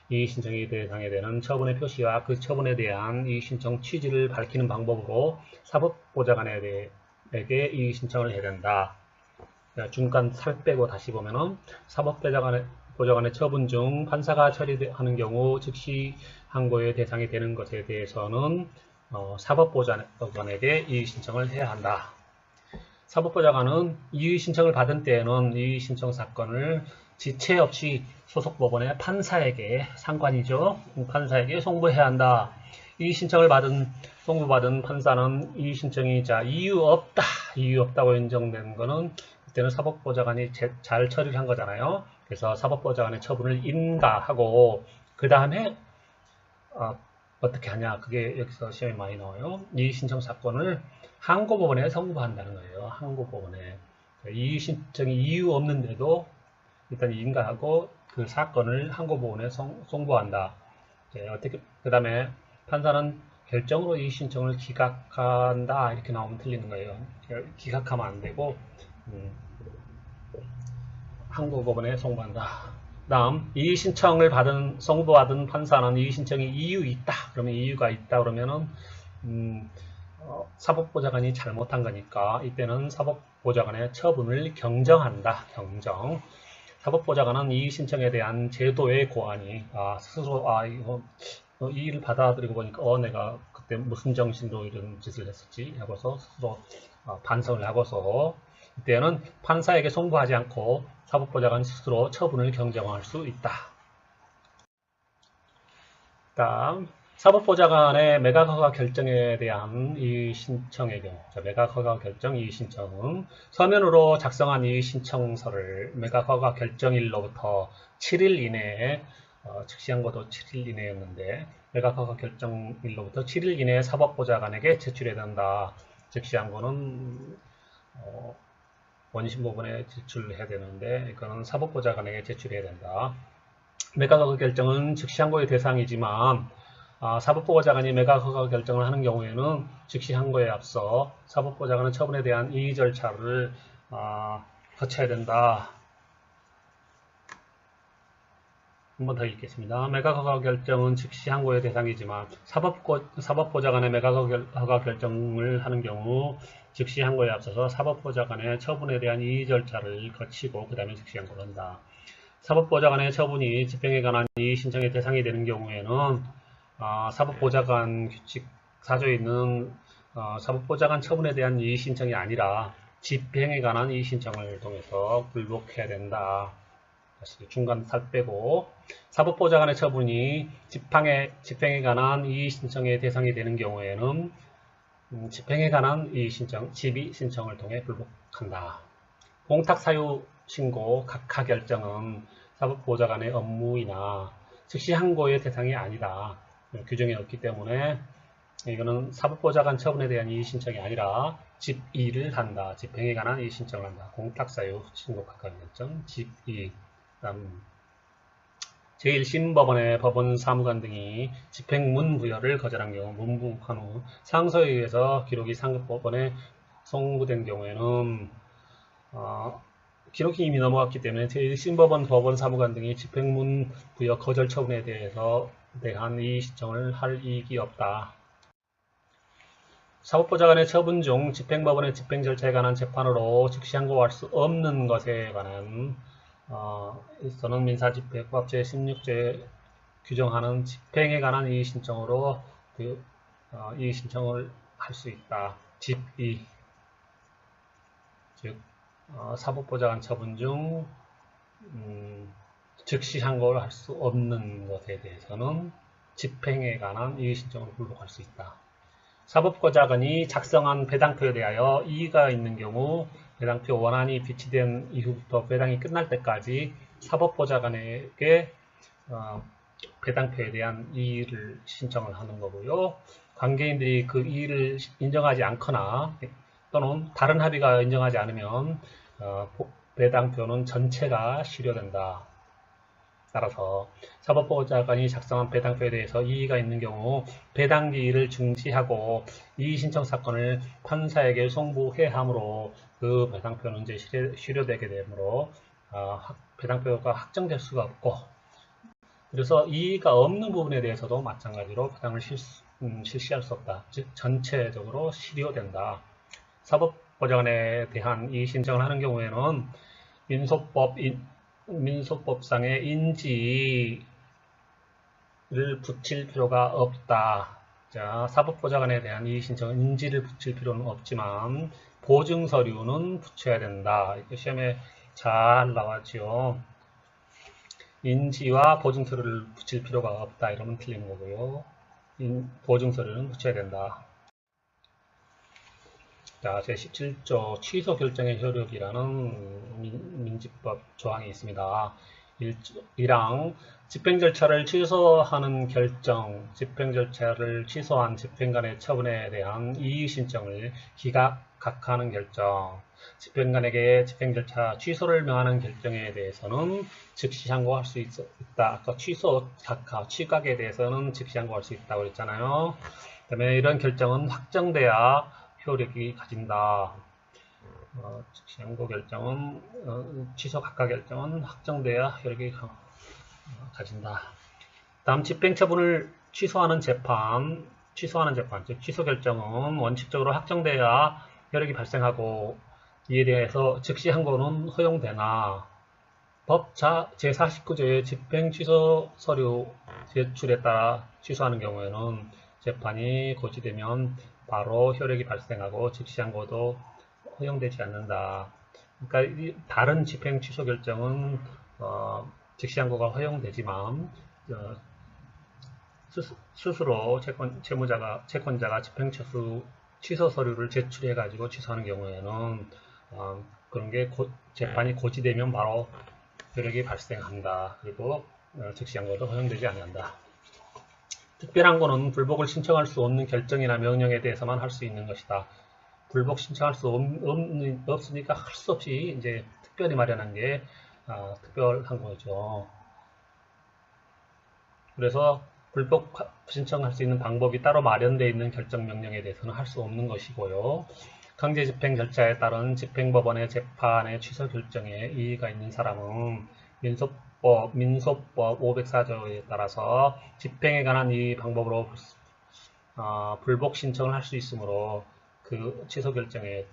S1: 이의 신청이 대상이 되는 처분의 표시와 그 처분에 대한 이의 신청 취지를 밝히는 방법으로 사법보좌관에게 이의 신청을 해야 된다. 중간 살 빼고 다시 보면은 사법보좌관의 처분 중 판사가 처리하는 경우 즉시 항고의 대상이 되는 것에 대해서는 사법보좌관에게 이의 신청을 해야 한다. 사법보좌관은 이의 신청을 받은 때에는 이의 신청 사건을 지체 없이 소속법원의 판사에게 상관이죠. 판사에게 송부해야 한다. 이의 신청을 송부받은 판사는 이의 신청이 이유 없다고 인정된 거는 그때는 사법보좌관이 잘 처리를 한 거잖아요. 그래서 사법보좌관의 처분을 인가하고 그 다음에 어떻게 하냐, 그게 여기서 시험에 많이 나와요. 이의 신청 사건을 항고법원에 송부한다는 거예요. 항고법원에 이의 신청이 이유 없는데도 일단 인가하고 그 사건을 항고법원에 송부한다. 그 다음에 판사는 결정으로 이의 신청을 기각한다 이렇게 나오면 틀리는 거예요. 기각하면 안 되고 항고법원에 송부한다. 다음 이의 신청을 송부받은 판사는 이의 신청이 이유 있다. 그러면 이유가 있다 그러면은 사법보좌관이 잘못한 거니까 이때는 사법보좌관의 처분을 경정한다. 경정. 사법보좌관은 이의 신청에 대한 제도의 고안이 스스로 이거 이의를 받아들이고 보니까 내가 그때 무슨 정신으로 이런 짓을 했었지 하고서 스스로 반성을 하고서 이때는 판사에게 송부하지 않고 사법보좌관 스스로 처분을 경정할 수 있다. 다음 사법보좌관의 매각허가 결정에 대한 이의 신청의 경우, 매각허가 결정 이의 신청은 서면으로 작성한 이의 신청서를 매각허가 결정일로부터 7일 이내에 즉시항고도 7일 이내였는데 매각허가 결정일로부터 7일 이내에 사법보좌관에게 제출해야 된다. 즉시항고는 원심법원에 제출해야 되는데 이거는 사법보좌관에게 제출해야 된다. 매각허가 결정은 즉시항고의 대상이지만 사법보좌관이 매각허가 결정을 하는 경우에는 즉시항고에 앞서 사법보좌관은 처분에 대한 이의 절차를 거쳐야 된다. 한 번 더 읽겠습니다. 매각허가 결정은 즉시항고의 대상이지만 사법보좌관의 매각허가 결정을 하는 경우 즉시항고에 앞서서 사법보좌관의 처분에 대한 이의 절차를 거치고 그 다음에 즉시항고를 한다. 사법보좌관의 처분이 집행에 관한 이의 신청의 대상이 되는 경우에는 사법보좌관 규칙 4조에 있는 사법보좌관 처분에 대한 이의신청이 아니라 집행에 관한 이의신청을 통해서 불복해야 된다. 다시 중간 살 빼고 사법보좌관의 처분이 집행에 관한 이의신청의 대상이 되는 경우에는 집행에 관한 이의신청, 집의신청을 통해 불복한다. 공탁사유 신고, 각하 결정은 사법보좌관의 업무이나 즉시 항고의 대상이 아니다. 규정이 없기 때문에 이거는 사법보좌관 처분에 대한 이의신청이 아니라 집의를 한다. 집행에 관한 이의신청을 한다. 공탁사유 신고, 각하 결정, 집의. 제1심법원의 법원 사무관 등이 집행문 부여를 거절한 경우 문부한 후 상소에 의해서 기록이 상급법원에 송부된 경우에는 기록이 이미 넘어갔기 때문에 제1심법원 법원 사무관 등이 집행문 부여 거절 처분에 대한 이의신청을 할 이익이 없다. 사법보좌관의 처분 중 집행법원의 집행 절차에 관한 재판으로 즉시 항고할 수 없는 것에 관한 있어는 민사집행법 제16조에 규정하는 집행에 관한 이의신청으로 이의신청을 할 수 있다. 집의, 즉 사법보좌관 처분 중 즉시 항고를 할 수 없는 것에 대해서는 집행에 관한 이의신청을 불복할 수 있다. 사법보좌관이 작성한 배당표에 대하여 이의가 있는 경우 배당표 원안이 비치된 이후부터 배당이 끝날 때까지 사법보좌관에게 배당표에 대한 이의를 신청을 하는 거고요. 관계인들이 그 이의를 인정하지 않거나 또는 다른 합의가 인정하지 않으면 배당표는 전체가 실효된다. 따라서 사법보좌관이 작성한 배당표에 대해서 이의가 있는 경우 배당기일을 중지하고 이의신청 사건을 판사에게 송부해야 하므로 그 배당표는 이제 실효되게 되므로 배당표가 확정될 수가 없고, 그래서 이의가 없는 부분에 대해서도 마찬가지로 배당을 실시할 수 없다. 즉 전체적으로 실효된다. 사법보좌관에 대한 이의신청을 하는 경우에는 민소법상의 인지를 붙일 필요가 없다. 자, 사법보좌관에 대한 이의신청은 인지를 붙일 필요는 없지만 보증서류는 붙여야 된다. 시험에 잘 나왔죠. 인지와 보증서류를 붙일 필요가 없다. 이러면 틀리는 거고요. 보증서류는 붙여야 된다. 자, 제17조 취소 결정의 효력이라는 민지법 조항이 있습니다. 1항 집행 절차를 취소하는 결정, 집행 절차를 취소한 집행관의 처분에 대한 이의 신청을 각하하는 결정, 집행관에게 집행 절차 취소를 명하는 결정에 대해서는 즉시 항고할 수 있다. 아까 취소, 각하, 취각에 대해서는 즉시 항고할 수 있다고 그랬잖아요. 그 다음에 이런 결정은 확정돼야 효력이 가진다. 즉시 항고 결정은 취소 각하 결정은 확정돼야 효력이 가진다. 다음 집행 처분을 취소하는 재판, 즉 취소 결정은 원칙적으로 확정돼야 효력이 발생하고 이에 대해서 즉시 항고는 허용되나 법 제49조의 집행 취소 서류 제출에 따라 취소하는 경우에는 재판이 고지되면 바로 효력이 발생하고 즉시 항고도 허용되지 않는다. 그러니까 다른 집행 취소 결정은 즉시 항고가 허용되지만 스스로 채권자가 집행 취소 서류를 제출해 가지고 취소하는 경우에는 그런 게 재판이 고지되면 바로 효력이 발생한다. 그리고 즉시 항고도 허용되지 않는다. 특별항고는 불복을 신청할 수 없는 결정이나 명령에 대해서만 할 수 있는 것이다. 불복 신청할 수 없으니까 할 수 없이 이제 특별히 마련한 게 특별항고죠. 그래서 불복 신청할 수 있는 방법이 따로 마련되어 있는 결정 명령에 대해서는 할 수 없는 것이고요. 강제집행 절차에 따른 집행법원의 재판의 취소 결정에 이의가 있는 사람은 민소법 504조에 따라서 집행에 관한 이 방법으로 불복 신청을 할 수 있으므로 그 취소 결정에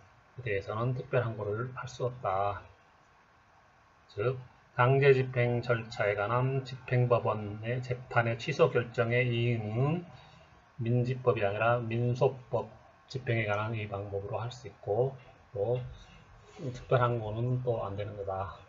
S1: 대해서는 특별항고를 할 수 없다. 즉 강제집행 절차에 관한 집행법원의 재판의 취소 결정의 이의는 민지법이 아니라 민소법 집행에 관한 이 방법으로 할 수 있고, 또 특별한 거는 또 안 되는 거다.